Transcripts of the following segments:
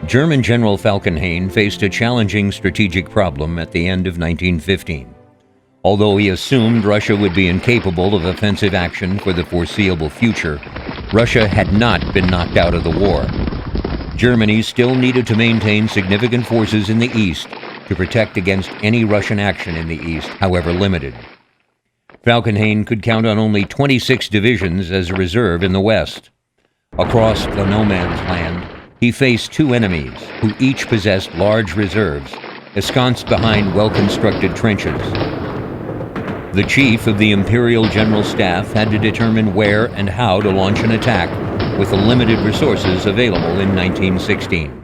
German General Falkenhayn faced a challenging strategic problem at the end of 1915. Although he assumed Russia would be incapable of offensive action for the foreseeable future, Russia had not been knocked out of the war. Germany still needed to maintain significant forces in the east to protect against any Russian action in the east, however limited. Falkenhayn could count on only 26 divisions as a reserve in the west. Across the no-man's land, he faced two enemies who each possessed large reserves, ensconced behind well-constructed trenches. The chief of the Imperial General Staff had to determine where and how to launch an attack with the limited resources available in 1916.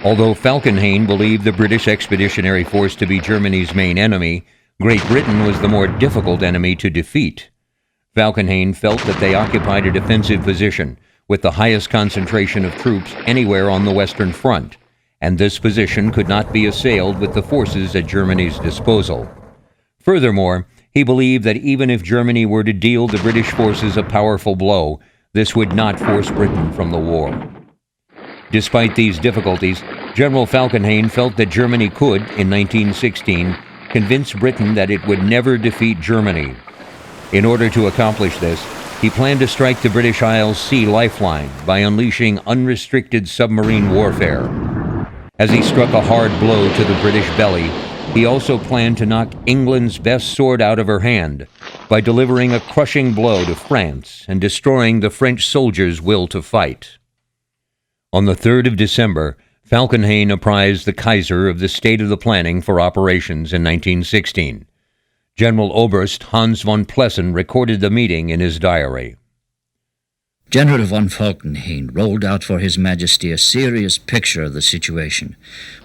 Although Falkenhayn believed the British Expeditionary Force to be Germany's main enemy, Great Britain was the more difficult enemy to defeat. Falkenhayn felt that they occupied a defensive position with the highest concentration of troops anywhere on the Western Front, and this position could not be assailed with the forces at Germany's disposal. Furthermore, he believed that even if Germany were to deal the British forces a powerful blow, this would not force Britain from the war. Despite these difficulties, General Falkenhayn felt that Germany could, in 1916, convince Britain that it would never defeat Germany. In order to accomplish this, he planned to strike the British Isles sea lifeline by unleashing unrestricted submarine warfare. As he struck a hard blow to the British belly, he also planned to knock England's best sword out of her hand by delivering a crushing blow to France and destroying the French soldiers' will to fight. On the 3rd of December, Falkenhayn apprised the Kaiser of the state of the planning for operations in 1916. General Oberst Hans von Plessen recorded the meeting in his diary. General von Falkenhayn rolled out for His Majesty a serious picture of the situation,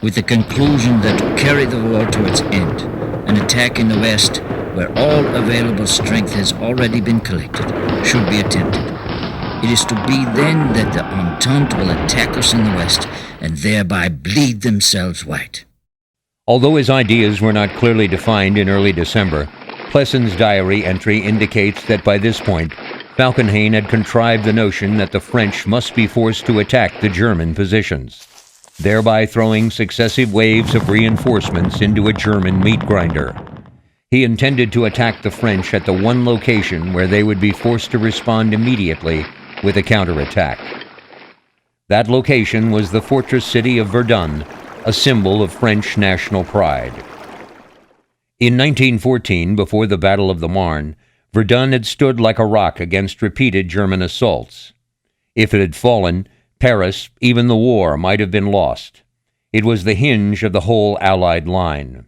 with the conclusion that to carry the war to its end, an attack in the west, where all available strength has already been collected, should be attempted. It is to be then that the Entente will attack us in the west, and thereby bleed themselves white. Although his ideas were not clearly defined in early December, Plessen's diary entry indicates that by this point, Falkenhayn had contrived the notion that the French must be forced to attack the German positions, thereby throwing successive waves of reinforcements into a German meat grinder. He intended to attack the French at the one location where they would be forced to respond immediately with a counterattack. That location was the fortress city of Verdun, a symbol of French national pride. In 1914, before the Battle of the Marne, Verdun had stood like a rock against repeated German assaults. If it had fallen, Paris, even the war, might have been lost. It was the hinge of the whole Allied line.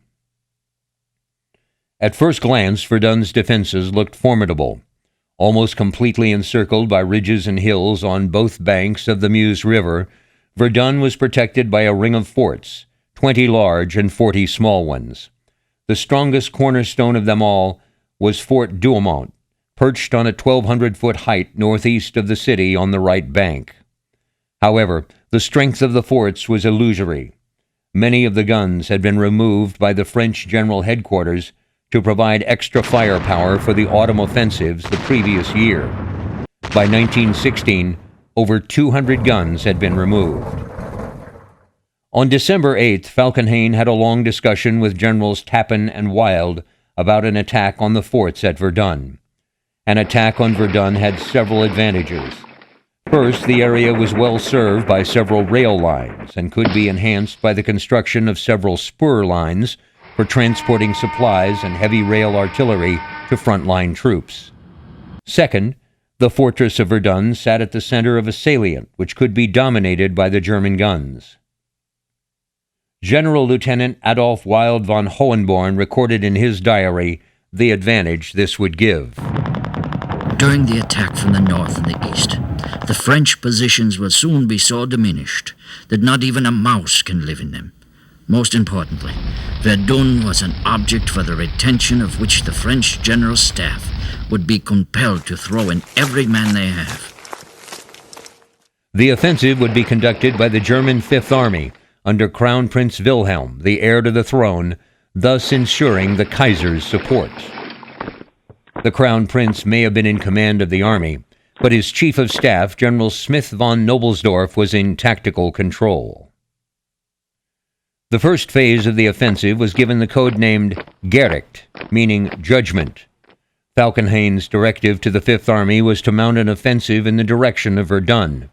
At first glance, Verdun's defenses looked formidable. Almost completely encircled by ridges and hills on both banks of the Meuse River, Verdun was protected by a ring of forts, 20 large and 40 small ones. The strongest cornerstone of them all was Fort Douaumont, perched on a 1,200-foot height northeast of the city on the right bank. However, the strength of the forts was illusory. Many of the guns had been removed by the French General Headquarters to provide extra firepower for the autumn offensives the previous year. By 1916, over 200 guns had been removed. On December 8th, Falkenhayn had a long discussion with Generals Tappan and Wild about an attack on the forts at Verdun. An attack on Verdun had several advantages. First, the area was well served by several rail lines and could be enhanced by the construction of several spur lines for transporting supplies and heavy rail artillery to frontline troops. Second, the fortress of Verdun sat at the center of a salient which could be dominated by the German guns. General Lieutenant Adolf Wild von Hohenborn recorded in his diary the advantage this would give. During the attack from the north and the east, the French positions will soon be so diminished that not even a mouse can live in them. Most importantly, Verdun was an object for the retention of which the French General Staff would be compelled to throw in every man they have. The offensive would be conducted by the German Fifth Army under Crown Prince Wilhelm, the heir to the throne, thus ensuring the Kaiser's support. The Crown Prince may have been in command of the army, but his chief of staff, General Smith von Knobelsdorff, was in tactical control. The first phase of the offensive was given the code named Gericht, meaning judgment. Falkenhayn's directive to the Fifth Army was to mount an offensive in the direction of Verdun.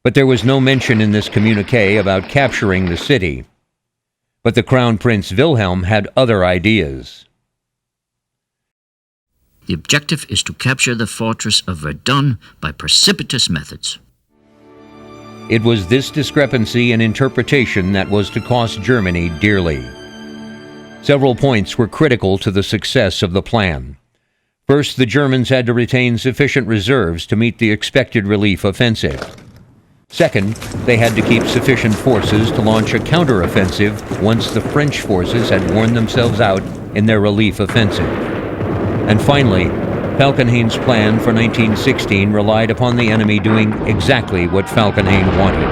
But there was no mention in this communique about capturing the city. But the Crown Prince Wilhelm had other ideas. The objective is to capture the fortress of Verdun by precipitous methods. It was this discrepancy in interpretation that was to cost Germany dearly. Several points were critical to the success of the plan. First, the Germans had to retain sufficient reserves to meet the expected relief offensive. Second, they had to keep sufficient forces to launch a counteroffensive once the French forces had worn themselves out in their relief offensive. And finally, Falkenhayn's plan for 1916 relied upon the enemy doing exactly what Falkenhayn wanted.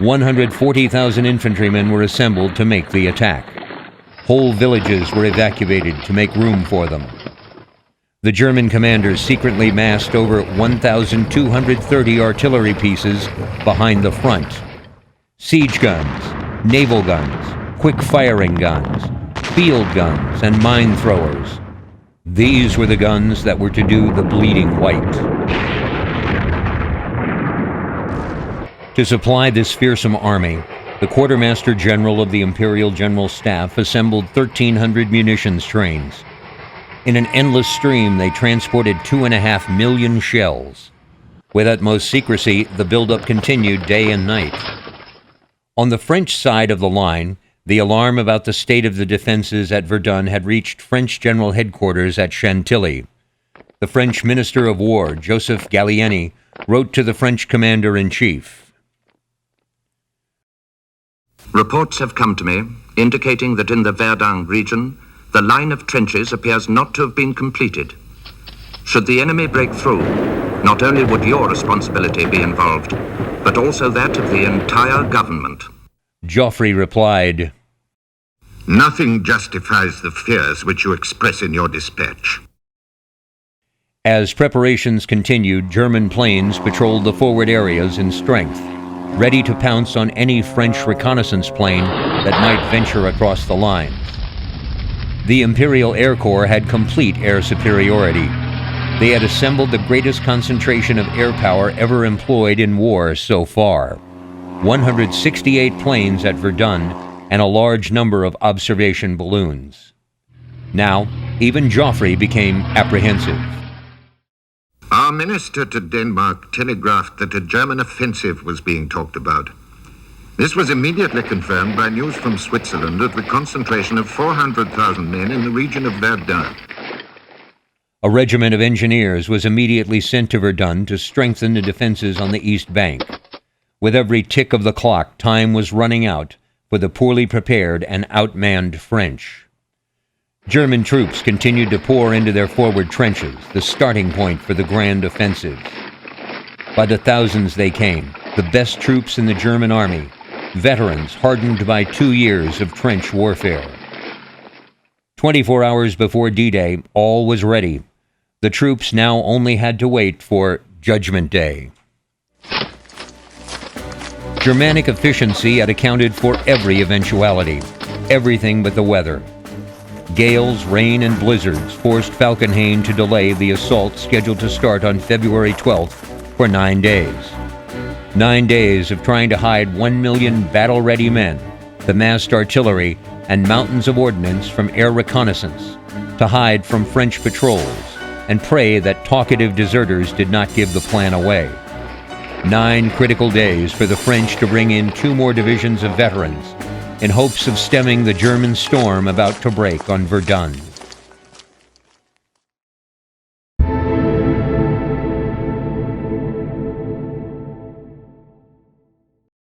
140,000 infantrymen were assembled to make the attack. Whole villages were evacuated to make room for them. The German commanders secretly massed over 1,230 artillery pieces behind the front. Siege guns, naval guns, quick-firing guns, field guns, and mine throwers. These were the guns that were to do the bleeding white. To supply this fearsome army, the Quartermaster General of the Imperial General Staff assembled 1,300 munitions trains. In an endless stream, they transported 2.5 million shells. With utmost secrecy, the buildup continued day and night. On the French side of the line, the alarm about the state of the defenses at Verdun had reached French General Headquarters at Chantilly. The French Minister of War, Joseph Gallieni, wrote to the French Commander-in-Chief. Reports have come to me indicating that in the Verdun region, the line of trenches appears not to have been completed. Should the enemy break through, not only would your responsibility be involved, but also that of the entire government. Joffre replied, "Nothing justifies the fears which you express in your dispatch." As preparations continued, German planes patrolled the forward areas in strength, ready to pounce on any French reconnaissance plane that might venture across the lines. The Imperial Air Corps had complete air superiority. They had assembled the greatest concentration of air power ever employed in war so far. 168 planes at Verdun and a large number of observation balloons. Now, even Joffre became apprehensive. Our minister to Denmark telegraphed that a German offensive was being talked about. This was immediately confirmed by news from Switzerland of the concentration of 400,000 men in the region of Verdun. A regiment of engineers was immediately sent to Verdun to strengthen the defenses on the east bank. With every tick of the clock, time was running out for the poorly prepared and outmanned French. German troops continued to pour into their forward trenches, the starting point for the grand offensive. By the thousands they came, the best troops in the German army, veterans hardened by 2 years of trench warfare. 24 hours before D-Day, all was ready. The troops now only had to wait for Judgment Day. Germanic efficiency had accounted for every eventuality, everything but the weather. Gales, rain, and blizzards forced Falkenhayn to delay the assault scheduled to start on February 12th for 9 days. 9 days of trying to hide 1 million battle-ready men, the massed artillery, and mountains of ordnance from air reconnaissance, to hide from French patrols, and pray that talkative deserters did not give the plan away. 9 critical days for the French to bring in 2 more divisions of veterans, in hopes of stemming the German storm about to break on Verdun.